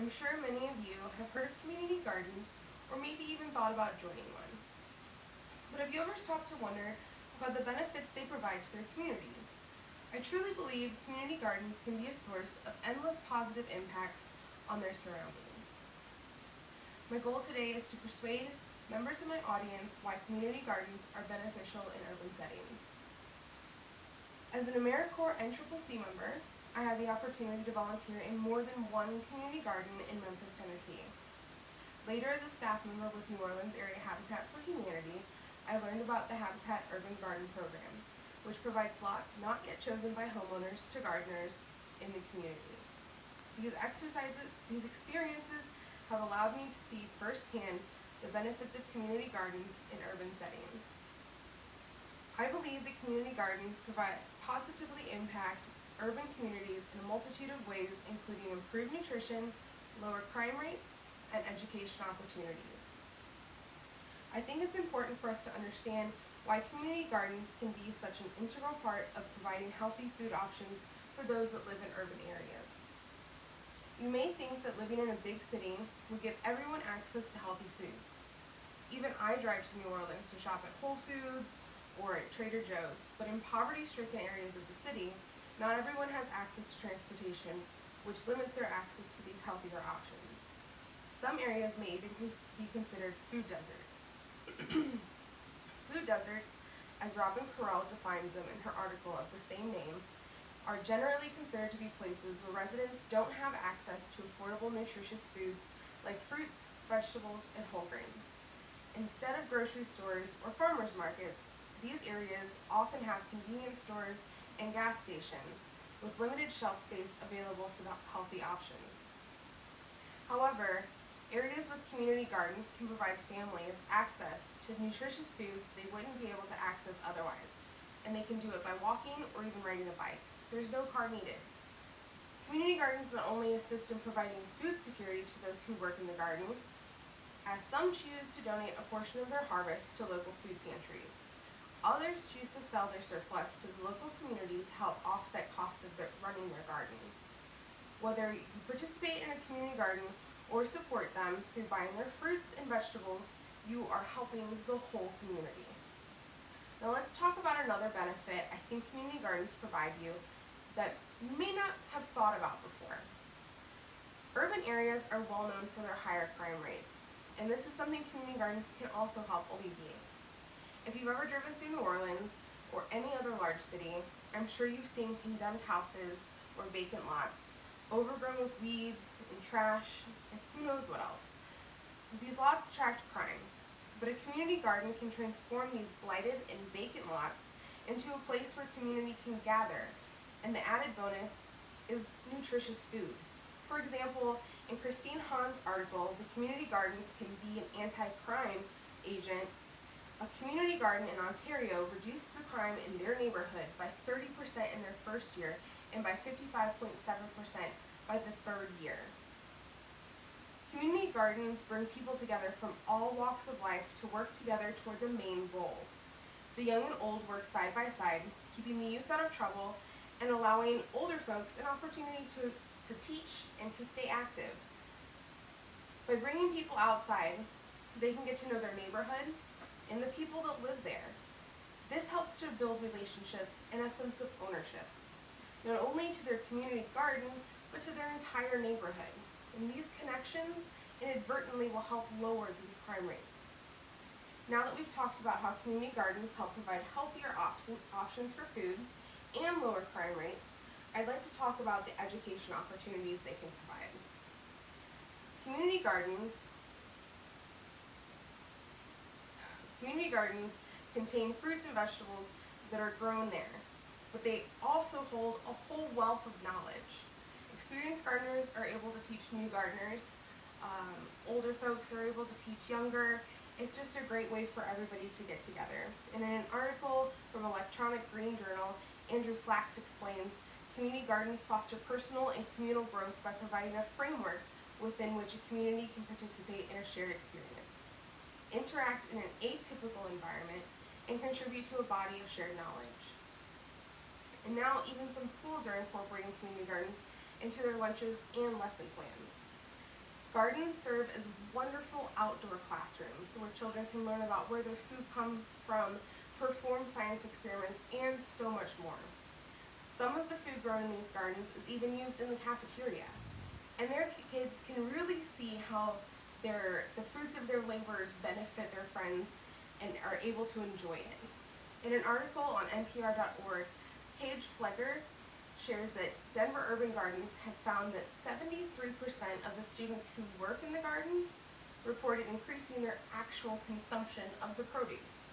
I'm sure many of you have heard of community gardens or maybe even thought about joining one. But have you ever stopped to wonder about the benefits they provide to their communities? I truly believe community gardens can be a source of endless positive impacts on their surroundings. My goal today is to persuade members of my audience why community gardens are beneficial in urban settings. As an AmeriCorps NCCC member, I had the opportunity to volunteer in more than one community garden in Memphis, Tennessee. Later, as a staff member with New Orleans Area Habitat for Humanity, I learned about the Habitat Urban Garden Program, which provides lots not yet chosen by homeowners to gardeners in the community. These experiences have allowed me to see firsthand the benefits of community gardens in urban settings. I believe that community gardens positively impact urban communities in a multitude of ways, including improved nutrition, lower crime rates, and education opportunities. I think it's important for us to understand why community gardens can be such an integral part of providing healthy food options for those that live in urban areas. You may think that living in a big city would give everyone access to healthy foods. Even I drive to New Orleans to shop at Whole Foods or at Trader Joe's, but in poverty-stricken areas of the city, not everyone has access to transportation, which limits their access to these healthier options. Some areas may even be considered food deserts. Food deserts, as Robin Carell defines them in her article of the same name, are generally considered to be places where residents don't have access to affordable, nutritious foods like fruits, vegetables, and whole grains. Instead of grocery stores or farmers markets, these areas often have convenience stores and gas stations with limited shelf space available for the healthy options. However, areas with community gardens can provide families access to nutritious foods they wouldn't be able to access otherwise, and they can do it by walking or even riding a bike. There's no car needed. Community gardens not only assist in providing food security to those who work in the garden, as some choose to donate a portion of their harvest to local food pantries. Others choose to sell their surplus to the local community to help offset costs of running their gardens. Whether you participate in a community garden or support them through buying their fruits and vegetables, you are helping the whole community. Now let's talk about another benefit I think community gardens provide you that you may not have thought about before. Urban areas are well known for their higher crime rates, and this is something community gardens can also help alleviate. If you've ever driven through New Orleans or any other large city, I'm sure you've seen condemned houses or vacant lots, overgrown with weeds and trash, and who knows what else. These lots attract crime, but a community garden can transform these blighted and vacant lots into a place where community can gather, and the added bonus is nutritious food. For example, in Christine Hahn's article, The Community Gardens Can Be an Anti-Crime Agent, a community garden in Ontario reduced the crime in their neighborhood by 30% in their first year and by 55.7% by the third year. Community gardens bring people together from all walks of life to work together towards a main goal. The young and old work side by side, keeping the youth out of trouble and allowing older folks an opportunity to teach and to stay active. By bringing people outside, they can get to know their neighborhood and the people that live there. This helps to build relationships and a sense of ownership, not only to their community garden, but to their entire neighborhood. And these connections inadvertently will help lower these crime rates. Now that we've talked about how community gardens help provide healthier options for food and lower crime rates, I'd like to talk about the education opportunities they can provide. Community gardens contain fruits and vegetables that are grown there, but they also hold a whole wealth of knowledge. Experienced gardeners are able to teach new gardeners. Older folks are able to teach younger. It's just a great way for everybody to get together. And in an article from Electronic Green Journal, Andrew Flax explains, community gardens foster personal and communal growth by providing a framework within which a community can participate in a shared experience, interact in an atypical environment, and contribute to a body of shared knowledge. And now even some schools are incorporating community gardens into their lunches and lesson plans. Gardens serve as wonderful outdoor classrooms where children can learn about where their food comes from, perform science experiments, and so much more. Some of the food grown in these gardens is even used in the cafeteria, and their kids can really see how the fruits of their labors benefit their friends and are able to enjoy it. In an article on NPR.org, Paige Flecker shares that Denver Urban Gardens has found that 73% of the students who work in the gardens reported increasing their actual consumption of the produce.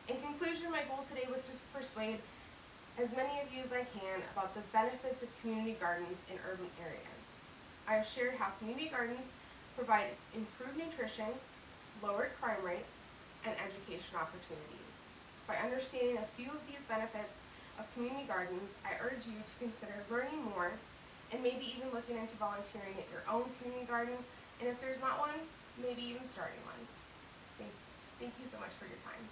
In conclusion, my goal today was to persuade as many of you as I can about the benefits of community gardens in urban areas. I have shared how community gardens provide improved nutrition, lowered crime rates, and education opportunities. By understanding a few of these benefits of community gardens, I urge you to consider learning more and maybe even looking into volunteering at your own community garden, and if there's not one, maybe even starting one. Thanks. Thank you so much for your time.